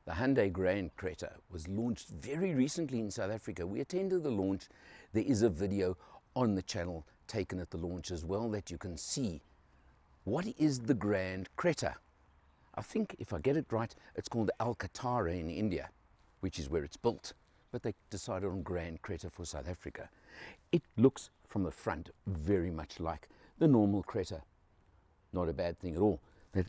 The Hyundai Grand Creta was launched very recently in South Africa. We attended the launch. There is a video on the channel taken at the launch as well that you can see. What is the Grand Creta? I think if I get it right, it's called Alcantra in India, which is where it's built. But they decided on Grand Creta for South Africa. It looks from the front very much like the normal Creta. Not a bad thing at all. That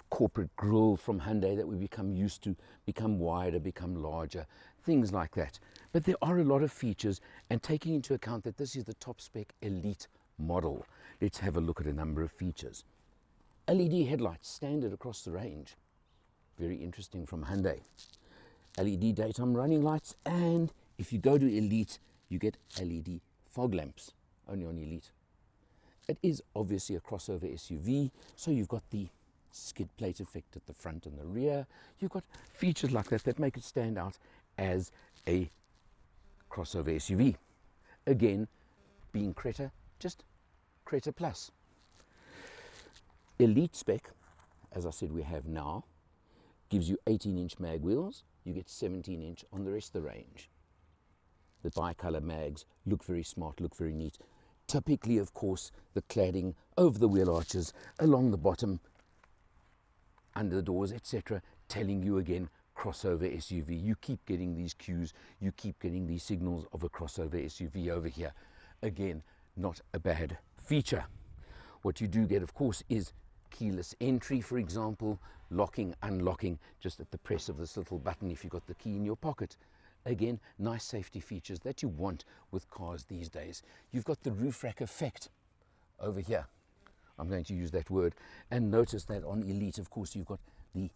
corporate grille from Hyundai that we become used to, become wider, become larger, things like that. But there are a lot of features, and taking into account that this is the top spec elite model, let's have a look at a number of features. LED headlights standard across the range. Very interesting from Hyundai. LED daytime running lights, and if you go to elite, you get LED fog lamps, only on elite. It is obviously a crossover SUV, so you've got the skid plate effect at the front and the rear. You've got features like that that make it stand out as a crossover SUV. Again, being Creta, just Creta Plus. Elite spec, as I said we have now, gives you 18-inch mag wheels. You get 17-inch on the rest of the range. The bi-color mags look very smart, look very neat. Typically, of course, the cladding over the wheel arches, along the bottom, under the doors, etc., telling you again, crossover SUV. You keep getting these cues, you keep getting these signals of a crossover SUV over here. Again, not a bad feature. What you do get, of course, is keyless entry, for example, locking, unlocking, just at the press of this little button if you've got the key in your pocket. Again, nice safety features that you want with cars these days. You've got the roof rack effect over here. I'm going to use that word. And notice that on Elite, of course, you've got the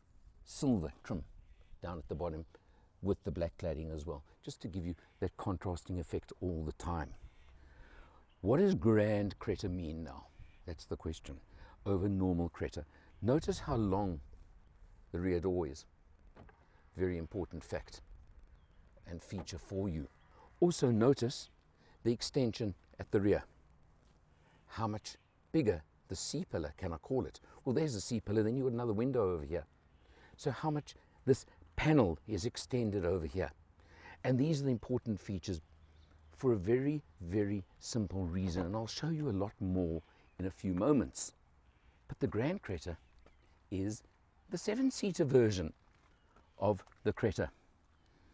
silver trim down at the bottom with the black cladding as well, just to give you that contrasting effect all the time. What does Grand Creta mean now? That's the question. Over normal Creta. Notice how long the rear door is. Very important fact and feature for you. Also notice the extension at the rear. How much bigger the C-pillar, can I call it? Well, there's the C-pillar, then you've got another window over here. So how much this panel is extended over here. And these are the important features for a very, very simple reason. And I'll show you a lot more in a few moments. But the Grand Creta is the 7-seater version of the Creta.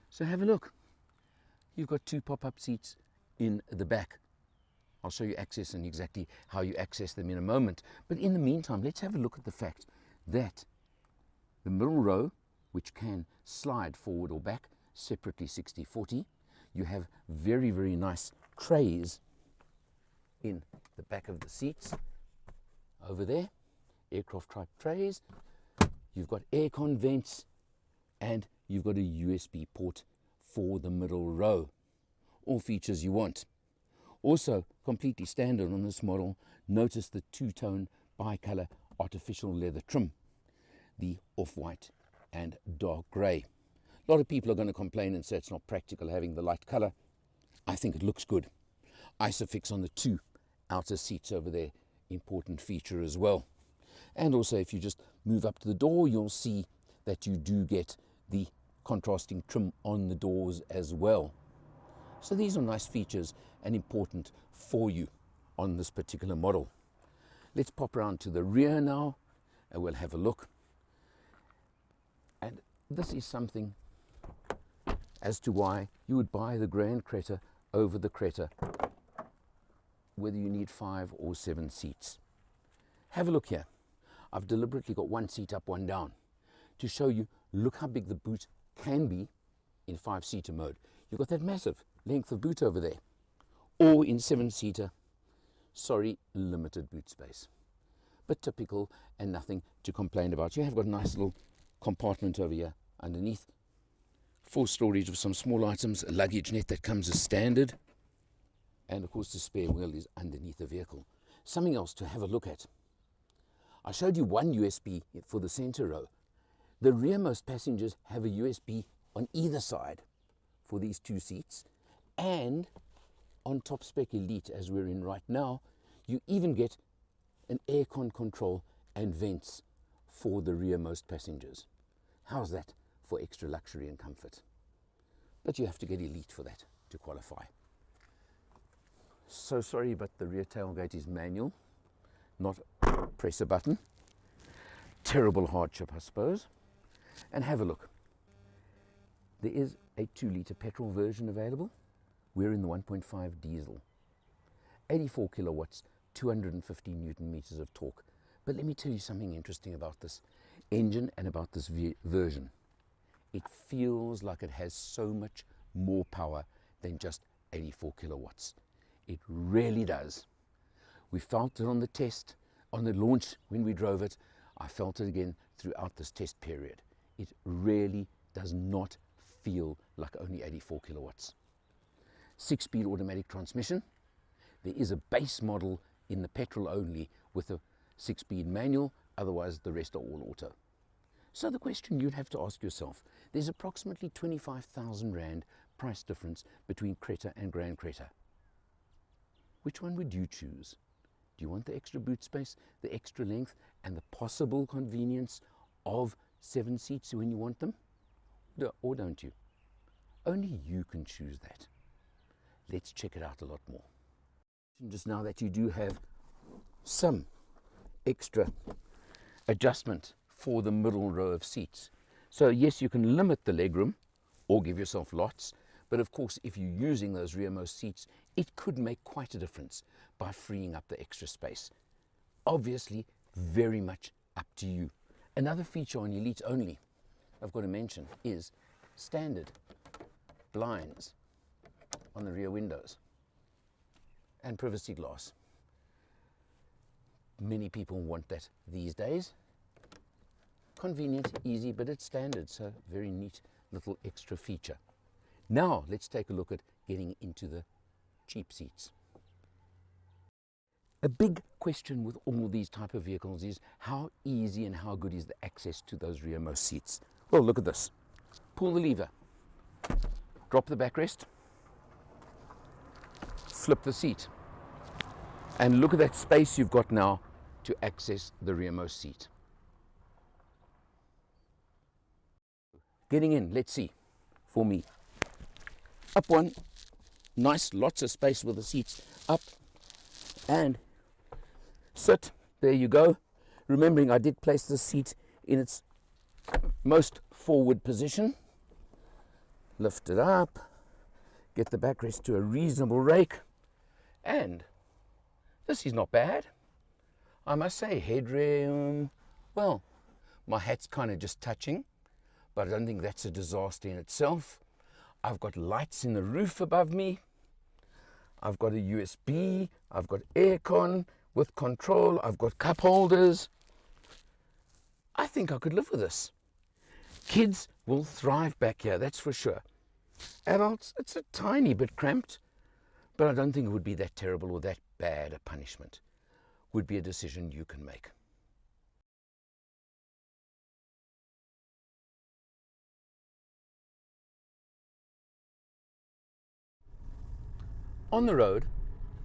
So have a look. You've got 2 pop-up seats in the back. I'll show you access and exactly how you access them in a moment. But in the meantime, let's have a look at the fact that the middle row, which can slide forward or back separately 60-40, you have very, very nice trays in the back of the seats over there, aircraft type trays. You've got aircon vents, and you've got a USB port for the middle row. All features you want. Also, completely standard on this model, notice the 2-tone bi-color artificial leather trim, the off-white and dark grey. A lot of people are going to complain and say it's not practical having the light color. I think it looks good. Isofix on the 2 outer seats over there, important feature as well. And also, if you just move up to the door, you'll see that you do get the contrasting trim on the doors as well. So these are nice features and important for you on this particular model. Let's pop around to the rear now and we'll have a look. And this is something as to why you would buy the Grand Creta over the Creta, whether you need 5 or 7 seats. Have a look here. I've deliberately got 1 seat up, 1 down to show you, look how big the boot can be in 5-seater mode. You've got that massive length of boot over there. Or in 7-seater, sorry, limited boot space. But typical and nothing to complain about. You have got a nice little compartment over here underneath. Full storage of some small items, a luggage net that comes as standard. And of course the spare wheel is underneath the vehicle. Something else to have a look at. I showed you 1 USB for the center row. The rearmost passengers have a USB on either side for these 2 seats. And on top spec Elite, as we're in right now, you even get an aircon control and vents for the rearmost passengers. How's that for extra luxury and comfort. But you have to get elite for that to qualify. So sorry, but the rear tailgate is manual, not press a button. Terrible hardship, I suppose. And have a look. There is a 2-litre petrol version available. We're in the 1.5 diesel. 84 kilowatts, 250 newton meters of torque. But let me tell you something interesting about this engine and about this version. It feels like it has so much more power than just 84 kilowatts. It really does. We felt it on the test, on the launch when we drove it. I felt it again throughout this test period. It really does not feel like only 84 kilowatts. 6-speed automatic transmission. There is a base model in the petrol only with a 6-speed manual, otherwise the rest are all auto. So the question you'd have to ask yourself, there's approximately 25,000 Rand price difference between Creta and Grand Creta. Which one would you choose? Do you want the extra boot space, the extra length, and the possible convenience of 7 seats when you want them? Or don't you? Only you can choose that. Let's check it out a lot more. Just now that you do have some extra adjustment for the middle row of seats. So yes, you can limit the legroom or give yourself lots, but of course if you're using those rearmost seats, it could make quite a difference by freeing up the extra space. Obviously, very much up to you. Another feature on Elite only, I've got to mention, is standard blinds on the rear windows and privacy glass. Many people want that these days. Convenient, easy, but it's standard, so very neat little extra feature. Now let's take a look at getting into the cheap seats. A big question with all these type of vehicles is how easy and how good is the access to those rearmost seats. Well, look at this. Pull the lever, drop the backrest, flip the seat, and look at that space you've got now to access the rearmost seat. Getting in, let's see, for me. Up one, nice, lots of space with the seats up, and sit, there you go. Remembering I did place the seat in its most forward position. Lift it up, get the backrest to a reasonable rake, and this is not bad. I must say, headroom, well, my hat's kind of just touching, but I don't think that's a disaster in itself. I've got lights in the roof above me. I've got a USB, I've got aircon with control, I've got cup holders. I think I could live with this. Kids will thrive back here, that's for sure. Adults, it's a tiny bit cramped, but I don't think it would be that terrible or that bad a punishment. Would be a decision you can make. On the road,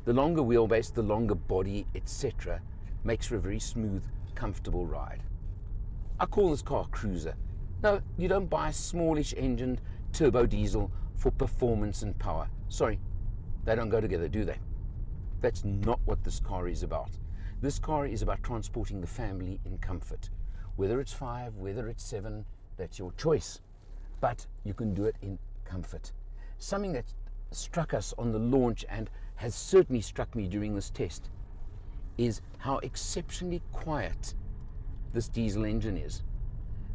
the longer wheelbase, the longer body, etc., makes for a very smooth, comfortable ride. I call this car a cruiser. No, you don't buy a smallish engined turbo diesel for performance and power. Sorry, they don't go together, do they? That's not what this car is about. This car is about transporting the family in comfort. Whether it's 5, whether it's 7, that's your choice. But you can do it in comfort. Something that struck us on the launch and has certainly struck me during this test is how exceptionally quiet this diesel engine is.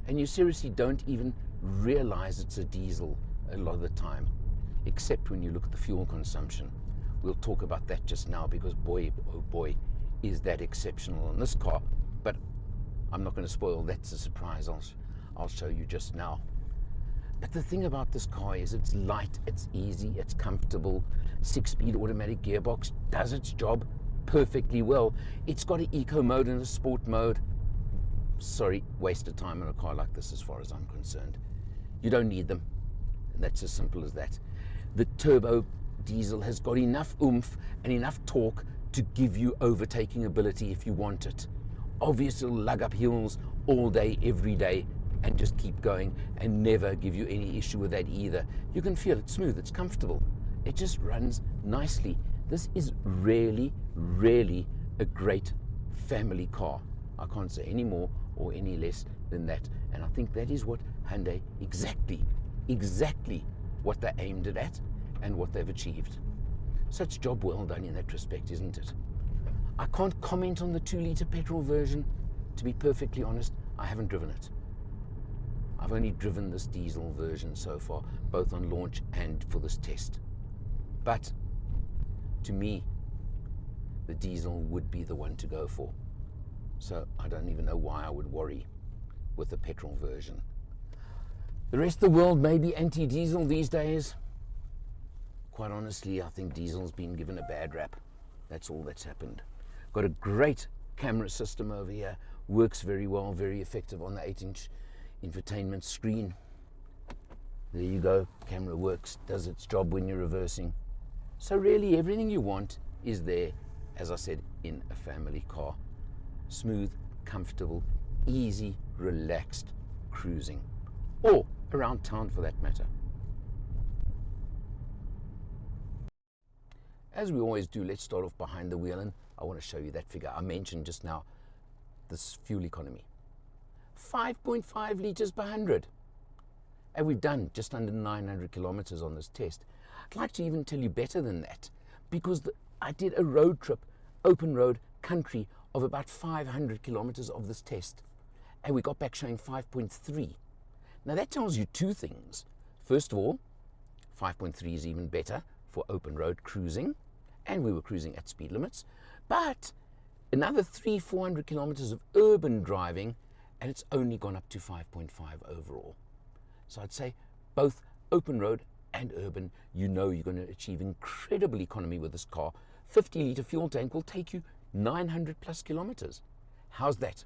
And you seriously don't even realize it's a diesel a lot of the time, except when you look at the fuel consumption. We'll talk about that just now because boy, oh boy, is that exceptional on this car. But I'm not going to spoil, that's a surprise. I'll show you just now. But the thing about this car is it's light, it's easy, it's comfortable. 6-speed automatic gearbox does its job perfectly well. It's got an eco mode and a sport mode. Sorry, waste of time in a car like this as far as I'm concerned. You don't need them. And that's as simple as that. The turbo diesel has got enough oomph and enough torque to give you overtaking ability if you want it. Obviously it'll lug up hills all day, every day, and just keep going and never give you any issue with that either. You can feel it's smooth, it's comfortable, it just runs nicely. This is really, really a great family car. I can't say any more or any less than that. And I think that is what Hyundai exactly what they aimed it at and what they've achieved. So it's job well done in that respect, isn't it? I can't comment on the 2-litre petrol version. To be perfectly honest, I haven't driven it. I've only driven this diesel version so far, both on launch and for this test. But to me, the diesel would be the one to go for. So I don't even know why I would worry with the petrol version. The rest of the world may be anti-diesel these days. Quite honestly, I think diesel's been given a bad rap. That's all that's happened. Got a great camera system over here. Works very well, very effective on the 8-inch infotainment screen. There you go. Camera works, does its job when you're reversing. So really everything you want is there, as I said, in a family car. Smooth, comfortable, easy, relaxed cruising. Or around town for that matter. As we always do, let's start off behind the wheel, and I want to show you that figure. I mentioned just now this fuel economy. 5.5 litres per 100. And we've done just under 900 kilometers on this test. I'd like to even tell you better than that, because I did a road trip, open road country, of about 500 kilometers of this test. And we got back showing 5.3. Now that tells you two things. First of all, 5.3 is even better for open road cruising, and we were cruising at speed limits. But another 300-400 kilometers of urban driving, and it's only gone up to 5.5 overall. So I'd say both open road and urban, you know you're going to achieve incredible economy with this car. 50-litre fuel tank will take you 900 plus kilometers. How's that?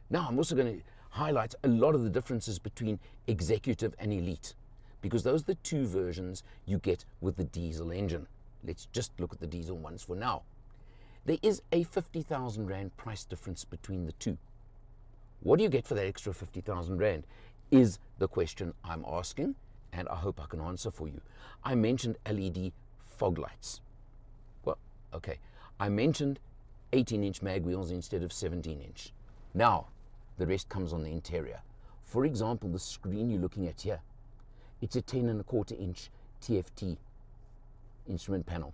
Now I'm also going to highlight a lot of the differences between executive and elite, because those are the two versions you get with the diesel engine. Let's just look at the diesel ones for now. There is a 50,000 Rand price difference between the two. What do you get for that extra 50,000 Rand is the question I'm asking, and I hope I can answer for you. I mentioned LED fog lights. Well, okay. I mentioned 18-inch mag wheels instead of 17-inch. Now, the rest comes on the interior. For example, the screen you're looking at here, it's a 10.25-inch TFT instrument panel.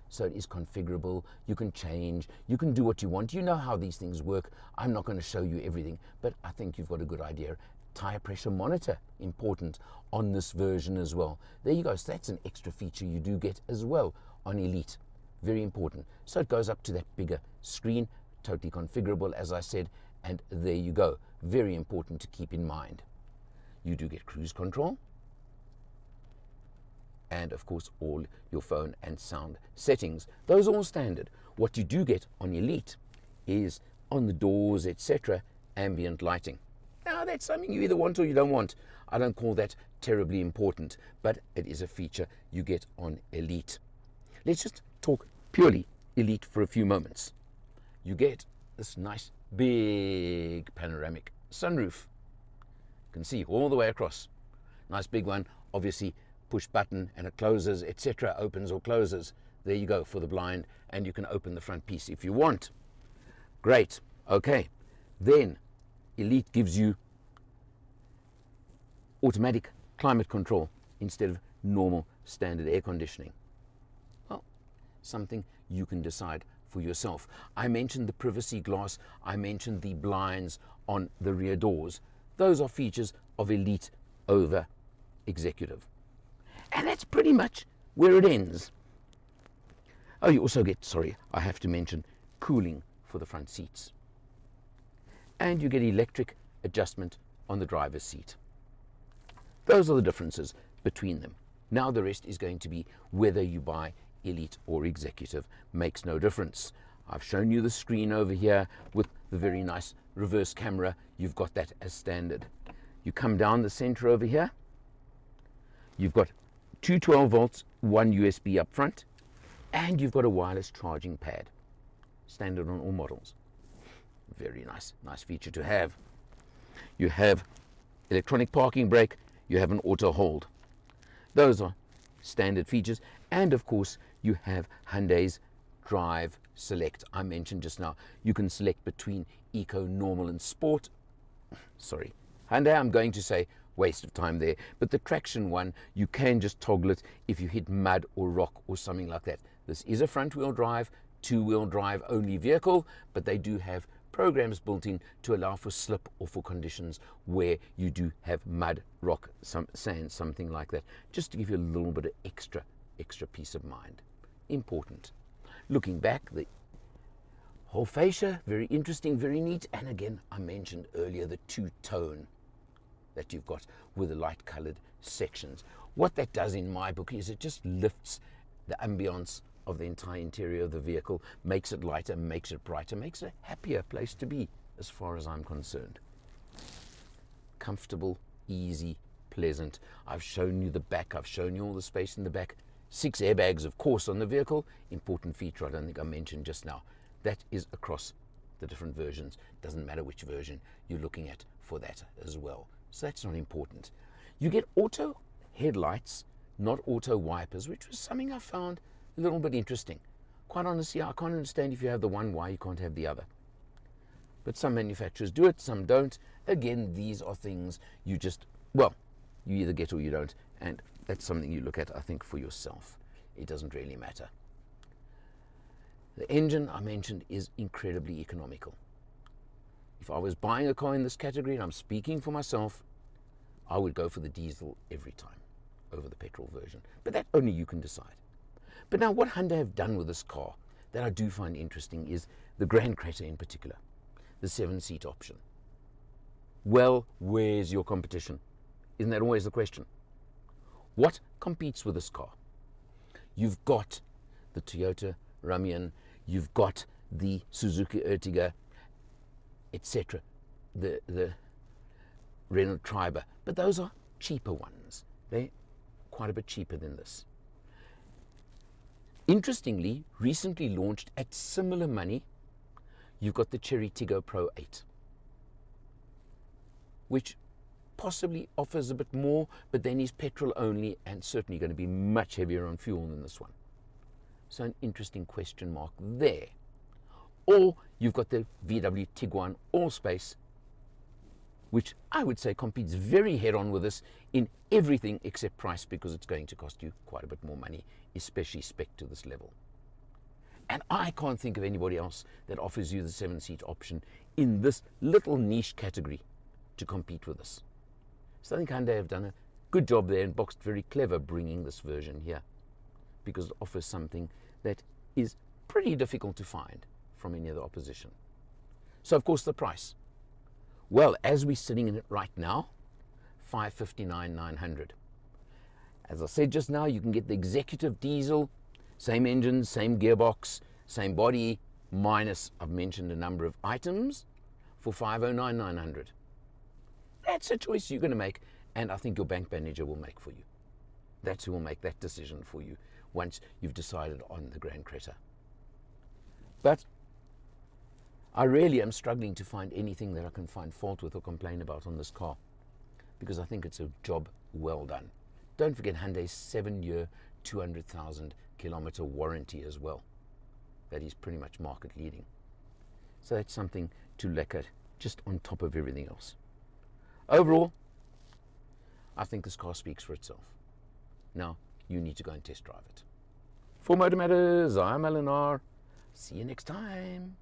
So it is configurable, you can change, you can do what you want. You know how these things work. I'm not going to show you everything, but I think you've got a good idea. Tire pressure monitor, important on this version as well. There you go, so that's an extra feature you do get as well on Elite. Very important. So it goes up to that bigger screen, totally configurable, as I said, and there you go. Very important to keep in mind. You do get cruise control, and of course all your phone and sound settings. Those are all standard. What you do get on Elite is on the doors, etc., ambient lighting. Now that's something you either want or you don't want. I don't call that terribly important, but it is a feature you get on Elite. Let's just talk purely Elite for a few moments. You get this nice big panoramic sunroof. You can see all the way across. Nice big one, obviously push button and it closes, etc., opens or closes. There you go for the blind, and you can open the front piece if you want. Great. Okay. Then Elite gives you automatic climate control instead of normal standard air conditioning. Well, something you can decide for yourself. I mentioned the privacy glass, I mentioned the blinds on the rear doors. Those are features of Elite over Executive. And that's pretty much where it ends. Oh, you also get, sorry, I have to mention cooling for the front seats. And you get electric adjustment on the driver's seat. Those are the differences between them. Now the rest is going to be whether you buy Elite or Executive. Makes no difference. I've shown you the screen over here with the very nice reverse camera. You've got that as standard. You come down the center over here. You've got two 12 volts, one USB up front, and you've got a wireless charging pad. Standard on all models. Very nice feature to have. You have electronic parking brake, you have an auto hold. Those are standard features. And of course, you have Hyundai's Drive Select. I mentioned just now, you can select between Eco, Normal and Sport. Sorry, Hyundai, I'm going to say waste of time there. But the traction one, you can just toggle it if you hit mud or rock or something like that. This is a front-wheel drive, two-wheel drive only vehicle, but they do have programs built in to allow for slip or for conditions where you do have mud, rock, some sand, something like that, just to give you a little bit of extra peace of mind. Important. Looking back, the whole fascia, very interesting, very neat. And again, I mentioned earlier the two-tone that you've got with the light-colored sections. What that does in my book is it just lifts the ambience of the entire interior of the vehicle, makes it lighter, makes it brighter, makes it a happier place to be as far as I'm concerned. Comfortable, easy, pleasant. I've shown you the back, I've shown you all the space in the back. 6 airbags, of course, on the vehicle. Important feature I don't think I mentioned just now. That is across the different versions. Doesn't matter which version you're looking at for that as well. So that's not important. You get auto headlights, not auto wipers, which was something I found a little bit interesting. Quite honestly, I can't understand if you have the one, why you can't have the other. But some manufacturers do it, some don't. Again, these are things you just, well, you either get or you don't. And that's something you look at, I think, for yourself. It doesn't really matter. The engine, I mentioned, is incredibly economical. If I was buying a car in this category, and I'm speaking for myself, I would go for the diesel every time over the petrol version. But that only you can decide. But now what Hyundai have done with this car that I do find interesting is the Grand Creta in particular, the 7-seat option. Well, where's your competition? Isn't that always the question? What competes with this car? You've got the Toyota Ramyon, you've got the Suzuki Ertiga, etc., the Renault Triber, but those are cheaper ones. They're quite a bit cheaper than this. Interestingly, recently launched at similar money, you've got the Chery Tiggo Pro 8, which possibly offers a bit more, but then is petrol only and certainly going to be much heavier on fuel than this one. So an interesting question mark there. Or you've got the VW Tiguan Allspace, which I would say competes very head-on with this in everything except price, because it's going to cost you quite a bit more money, especially spec to this level. And I can't think of anybody else that offers you the 7-seat option in this little niche category to compete with us. So I think Hyundai have done a good job there and boxed very clever bringing this version here, because it offers something that is pretty difficult to find from any other opposition. So of course the price. Well, as we're sitting in it right now, $559,900. As I said just now, you can get the executive diesel, same engine, same gearbox, same body, minus, I've mentioned a number of items, for $509,900. That's a choice you're going to make, and I think your bank manager will make for you. That's who will make that decision for you once you've decided on the Grand Creta. But I really am struggling to find anything that I can find fault with or complain about on this car, because I think it's a job well done. Don't forget Hyundai's 7-year, 200,000 kilometer warranty as well. That is pretty much market leading. So that's something to look at just on top of everything else. Overall, I think this car speaks for itself. Now, you need to go and test drive it. For Motor Matters, I'm Alan R. See you next time.